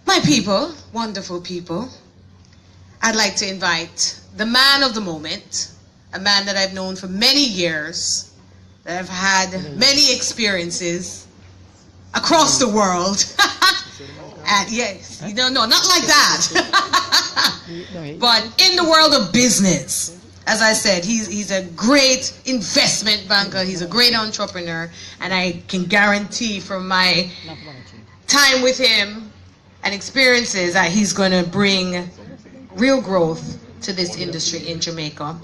My people, wonderful people, I'd like to invite the man of the moment, a man that I've known for many years, that I've had many experiences across the world. And yes, no, not like that. But in the world of business, as I said, he's a great investment banker, he's a great entrepreneur, and I can guarantee from my time with him and experiences that he's going to bring real growth to this industry in Jamaica.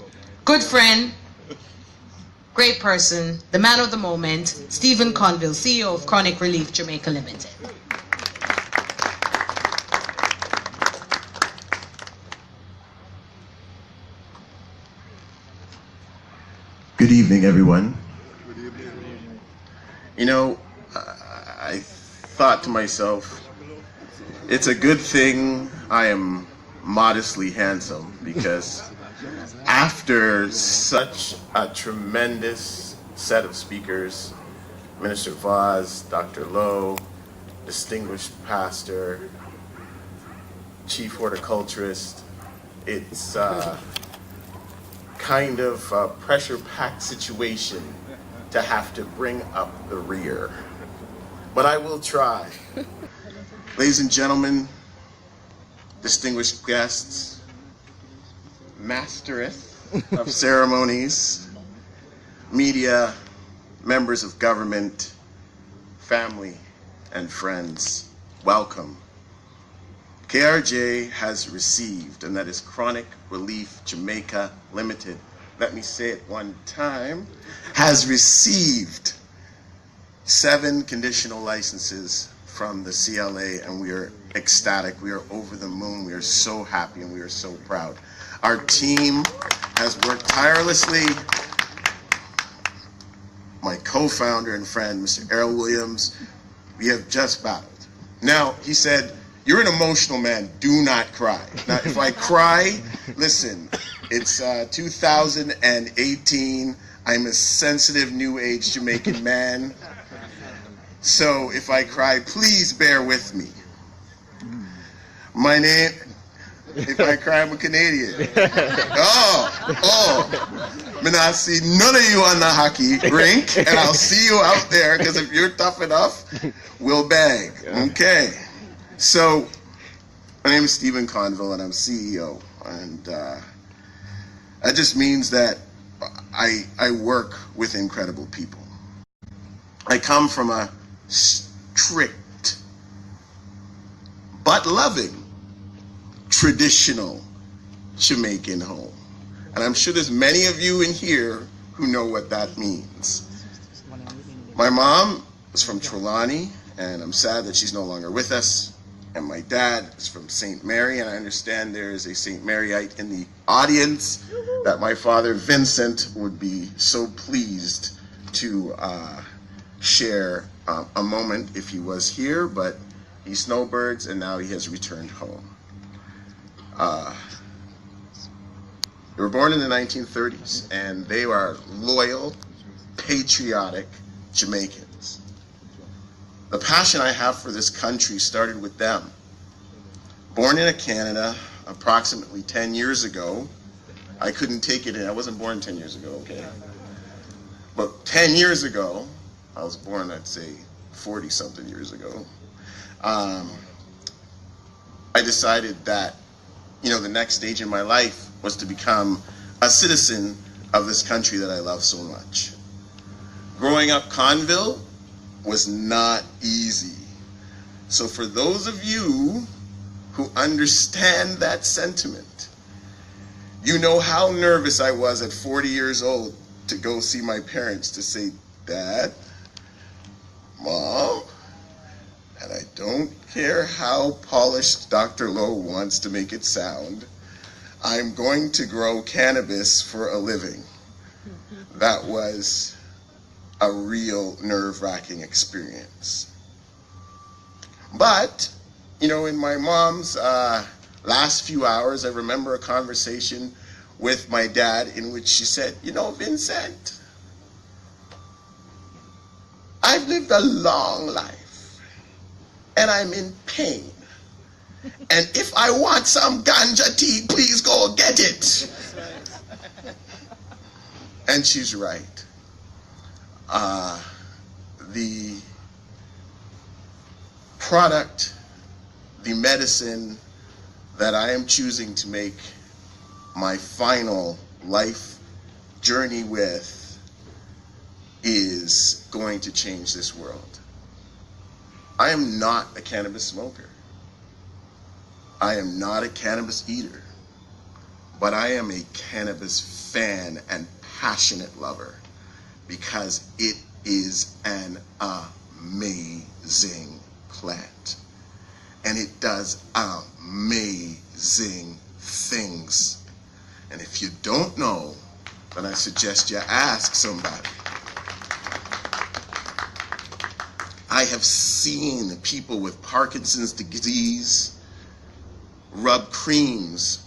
Good friend, great person, the man of the moment, Stephen Conville, CEO of Chronic Relief Jamaica Limited. Good evening, everyone. You know, I thought to myself, it's a good thing I am modestly handsome, because after such a tremendous set of speakers, Minister Vaz, Dr. Lowe, distinguished pastor, chief horticulturist, it's kind of a pressure-packed situation to have to bring up the rear. But I will try. Ladies and gentlemen, distinguished guests, mastereth of ceremonies, media, members of government, family, and friends, welcome. KRJ has received, and that is Chronic Relief Jamaica Limited, let me say it one time, has received 7 conditional licenses from the CLA, and we are ecstatic, we are over the moon, we are so happy, and we are so proud. Our team has worked tirelessly. My co-founder and friend, Mr. Errol Williams, we have just battled. Now, he said, you're an emotional man, do not cry. Now, if I cry, listen, it's 2018, I'm a sensitive new age Jamaican man. So if I cry, please bear with me. My name, if I cry, I'm a Canadian. Me not see none of you on the hockey rink, and I'll see you out there, because if you're tough enough, we'll bang. Okay. So, my name is Stephen Conville, and I'm CEO, and that just means that I work with incredible people. I come from a strict but loving traditional Jamaican home, and I'm sure there's many of you in here who know what that means. My mom is from Trelawney, and I'm sad that she's no longer with us. And my dad is from St. Mary, and I understand there is a St. Maryite in the audience that my father Vincent would be so pleased to share a moment if he was here, but he snowbirds and now he has returned home. They were born in the 1930s, and they are loyal, patriotic Jamaicans. The passion I have for this country started with them. Born in Canada approximately 10 years ago, I couldn't take it in. I wasn't born 10 years ago, okay? But 10 years ago, I was born, I'd say, 40-something years ago. I decided that, you know, the next stage in my life was to become a citizen of this country that I love so much. Growing up Conville was not easy. So for those of you who understand that sentiment, you know how nervous I was at 40 years old to go see my parents to say, Dad, Mom, and I don't care how polished Dr. Lowe wants to make it sound, I'm going to grow cannabis for a living. That was a real nerve-wracking experience. But, you know, in my mom's last few hours, I remember a conversation with my dad in which she said, you know, Vincent, I've lived a long life and I'm in pain. And if I want some ganja tea, please go get it. And she's right. The product, the medicine that I am choosing to make my final life journey with is going to change this world. I am not a cannabis smoker. I am not a cannabis eater. But I am a cannabis fan and passionate lover because it is an amazing plant. And it does amazing things. And if you don't know, then I suggest you ask somebody. I have seen people with Parkinson's disease rub creams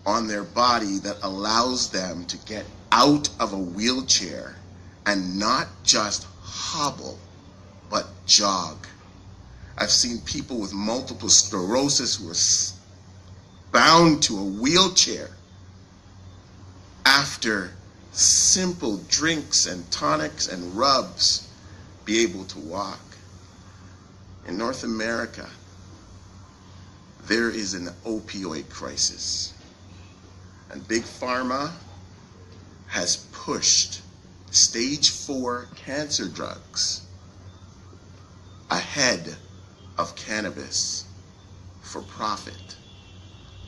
on their body that allows them to get out of a wheelchair and not just hobble, but jog. I've seen people with multiple sclerosis who are bound to a wheelchair after simple drinks and tonics and rubs be able to walk. In North America, there is an opioid crisis. And Big Pharma has pushed stage 4 cancer drugs ahead of cannabis for profit.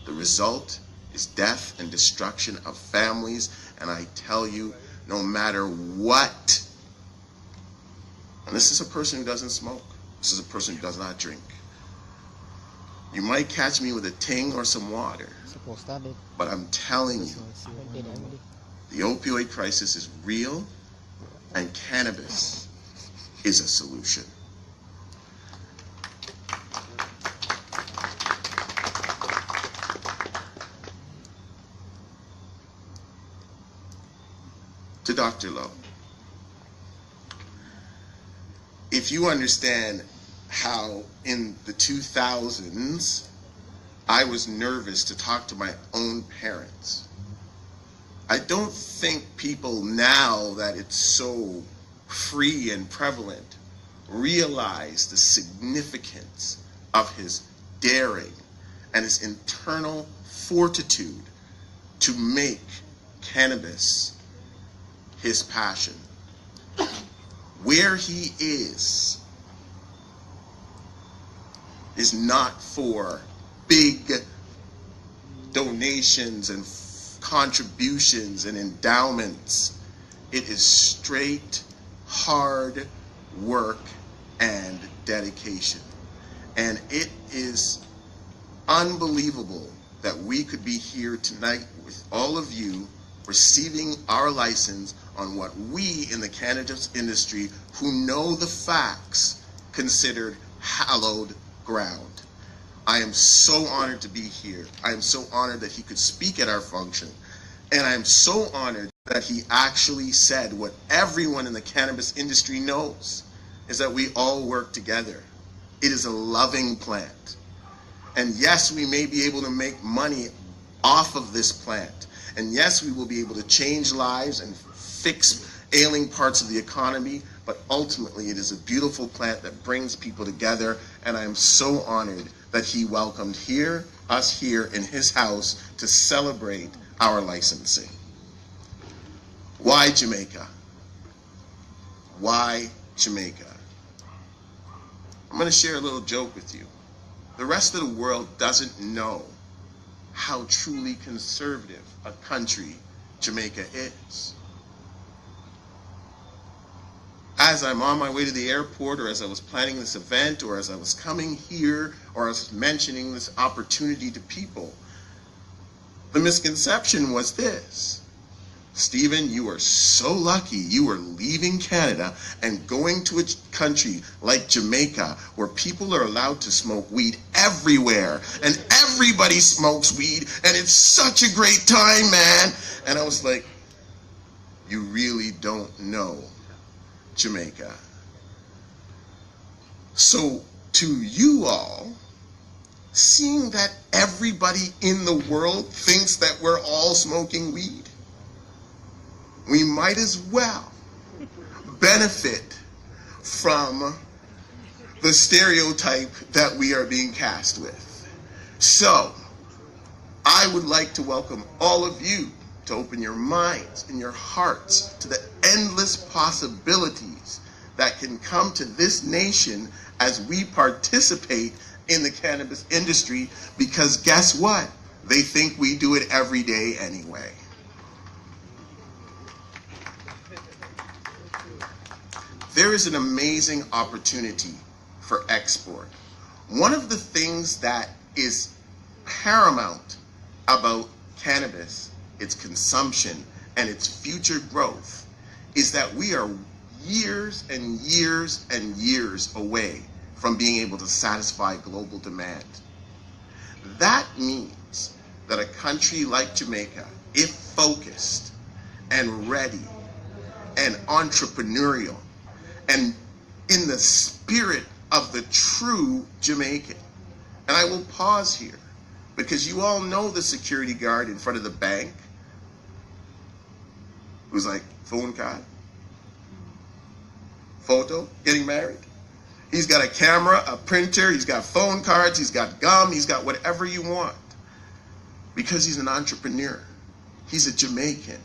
The result is death and destruction of families, and I tell you, no matter what, and this is a person who doesn't smoke, this is a person who does not drink. You might catch me with a ting or some water, but I'm telling you, the opioid crisis is real, and cannabis is a solution. To Dr. Lowe, if you understand how in the 2000s I was nervous to talk to my own parents, I don't think people now that it's so free and prevalent realize the significance of his daring and his internal fortitude to make cannabis his passion. Where he is not for big donations and contributions and endowments. It is straight hard work and dedication. And it is unbelievable that we could be here tonight with all of you receiving our license on what we in the cannabis industry who know the facts considered hallowed ground. I am so honored to be here. I am so honored that he could speak at our function. And I am so honored that he actually said what everyone in the cannabis industry knows, is that we all work together. It is a loving plant. And yes, we may be able to make money off of this plant. And yes, we will be able to change lives and fix ailing parts of the economy, but ultimately it is a beautiful plant that brings people together, and I am so honored that he welcomed us here in his house to celebrate our licensing. Why Jamaica? Why Jamaica? I'm going to share a little joke with you. The rest of the world doesn't know how truly conservative a country Jamaica is. As I'm on my way to the airport, or as I was planning this event, or as I was coming here, or as I was mentioning this opportunity to people, the misconception was this: Stephen, you are so lucky you are leaving Canada and going to a country like Jamaica where people are allowed to smoke weed everywhere and everybody smokes weed and it's such a great time, man. And I was like, you really don't know Jamaica. So to you all, seeing that everybody in the world thinks that we're all smoking weed? We might as well benefit from the stereotype that we are being cast with. So, I would like to welcome all of you to open your minds and your hearts to the endless possibilities that can come to this nation as we participate in the cannabis industry, because guess what? They think we do it every day anyway. There is an amazing opportunity for export. One of the things that is paramount about cannabis, its consumption, and its future growth, is that we are years and years and years away from being able to satisfy global demand. That means that a country like Jamaica, if focused and ready and entrepreneurial and in the spirit of the true Jamaican, and I will pause here because you all know the security guard in front of the bank who's like, phone card, photo, getting married. He's got a camera, a printer, he's got phone cards, he's got gum, he's got whatever you want. Because he's an entrepreneur. He's a Jamaican.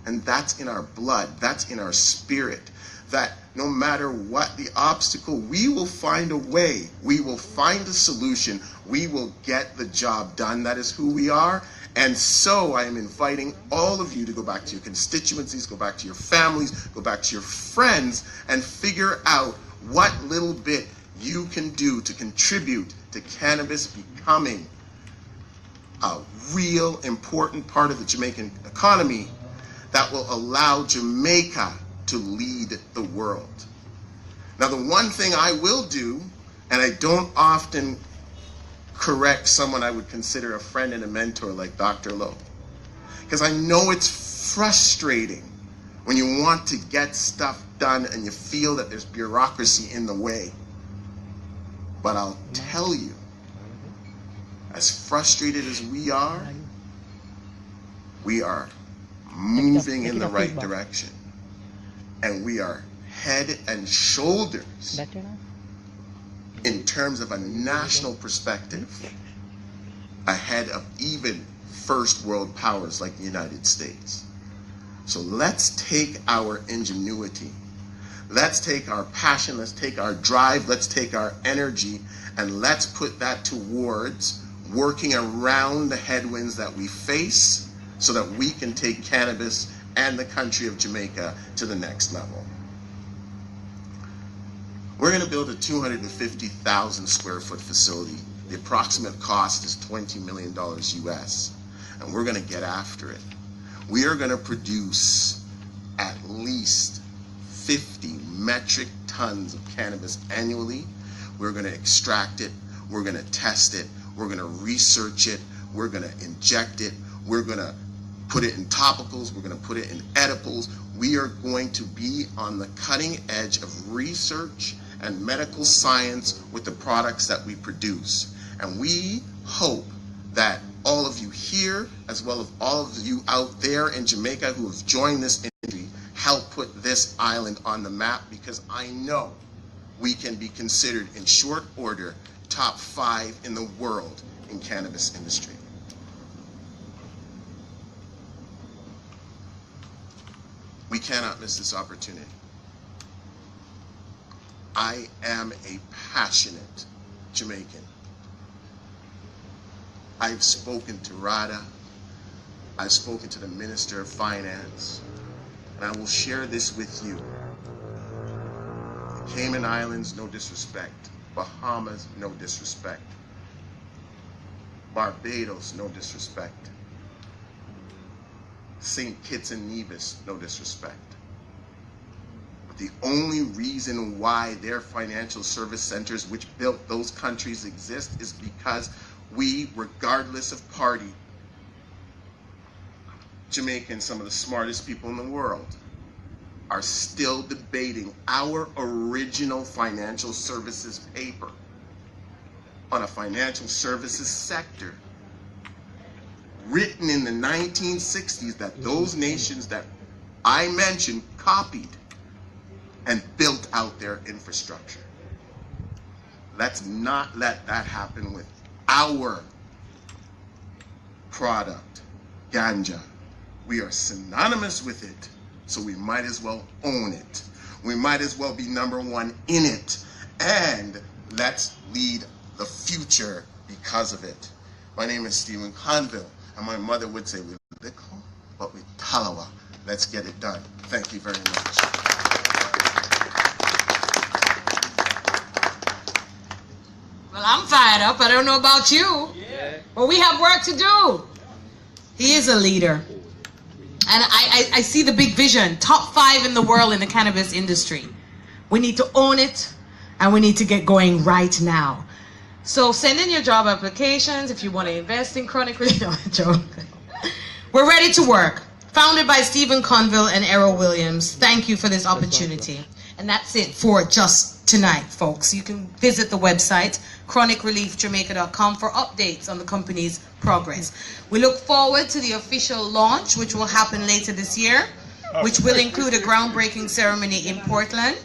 And that's in our blood, that's in our spirit. That no matter what the obstacle, we will find a way. We will find a solution. We will get the job done. That is who we are. And so I am inviting all of you to go back to your constituencies, go back to your families, go back to your friends, and figure out what little bit you can do to contribute to cannabis becoming a real important part of the Jamaican economy that will allow Jamaica to lead the world. Now, the one thing I will do, and I don't often correct someone I would consider a friend and a mentor like Dr. Lowe, because I know it's frustrating when you want to get stuff done and you feel that there's bureaucracy in the way. But I'll tell you, as frustrated as we are moving in the right direction. And we are head and shoulders in terms of a national perspective ahead of even first world powers like the United States. So let's take our ingenuity, let's take our passion, let's take our drive, let's take our energy, and let's put that towards working around the headwinds that we face so that we can take cannabis and the country of Jamaica to the next level. We're going to build a 250,000 square foot facility. The approximate cost is $20 million US, and we're going to get after it. We are going to produce at least 50 metric tons of cannabis annually. We're going to extract it, we're going to test it, we're going to research it, we're going to inject it, we're going to put it in topicals, we're going to put it in edibles. We are going to be on the cutting edge of research and medical science with the products that we produce. And we hope that all of you here, as well as all of you out there in Jamaica who have joined this industry, help put this island on the map, because I know we can be considered in short order top 5 in the world in cannabis industry. We cannot miss this opportunity. I am a passionate Jamaican. I've spoken to RADA, I've spoken to the Minister of Finance, and I will share this with you. The Cayman Islands, no disrespect. Bahamas, no disrespect. Barbados, no disrespect. St. Kitts and Nevis, no disrespect. But the only reason why their financial service centers, which built those countries, exist is because we, regardless of party, Jamaicans, some of the smartest people in the world, are still debating our original financial services paper. on a financial services sector written in the 1960s that those nations that I mentioned copied and built out their infrastructure. Let's not let that happen with our product, ganja. We are synonymous with it, so we might as well own it. We might as well be #1 in it, and let's lead the future because of it. My name is Stephen Conville, and my mother would say, with little, but with talawa. Let's get it done. Thank you very much. Well, I'm fired up. I don't know about you. But we have work to do. He is a leader. And I see the big vision. Top 5 in the world in the cannabis industry. We need to own it, and we need to get going right now. So send in your job applications if you want to invest in Kronic. No, joke. We're ready to work. Founded by Stephen Conville and Errol Williams. Thank you for this opportunity. And that's it for just tonight, folks. You can visit the website, chronicreliefjamaica.com, for updates on the company's progress. We look forward to the official launch, which will happen later this year, which will include a groundbreaking ceremony in Portland.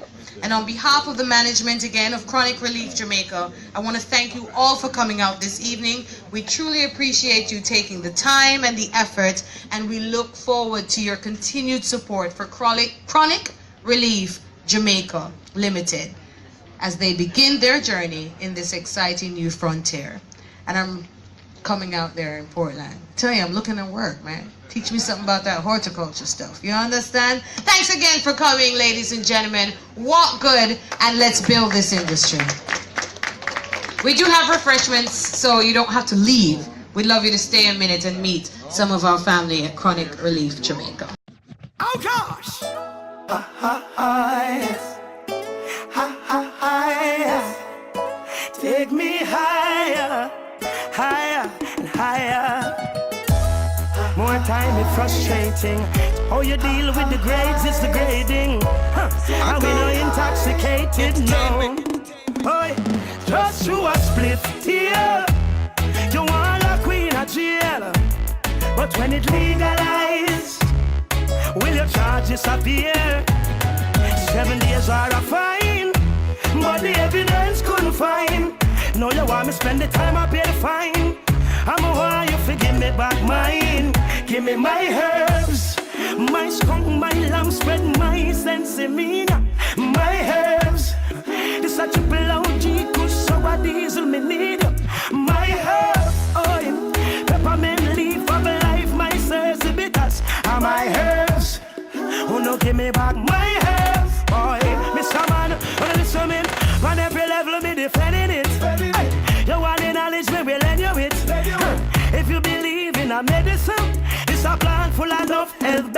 And on behalf of the management, again, of Chronic Relief Jamaica, I want to thank you all for coming out this evening. We truly appreciate you taking the time and the effort, and we look forward to your continued support for Chronic Relief Jamaica Limited as they begin their journey in this exciting new frontier. And I'm coming out there in Portland. Tell you, I'm looking at work, man. Teach me something about that horticulture stuff. You understand? Thanks again for coming, ladies and gentlemen. Walk good, and let's build this industry. We do have refreshments, so you don't have to leave. We'd love you to stay a minute and meet some of our family at Chronic Relief Jamaica. Oh gosh! Ha ha ha, yes. Ha ha ha, yes. Take me higher, higher and higher. More time it's frustrating. How you deal with the grades is the grading. And we no intoxicated, no. Boy, just through a split here. You want a queen of jail. But when it legalized, will your charges appear? 7 days are a fine, but the evidence couldn't find. No, you want me spend the time, I pay the fine. I'm a want you to give me back mine. Give me my herbs, my skunk, my lamb spread, my sensimina, my herbs. This a triple OG, kush, sour diesel, me need my herbs. Oh, yeah. Peppermint leaf of life, my Cersei bitters, and my herbs. Oh no, give me back my herbs. Boy, Mr. Man, wanna listen me? On every level, me defending it. You want the knowledge, me will lend you it. If you believe in a medicine, it's a plant full of enough health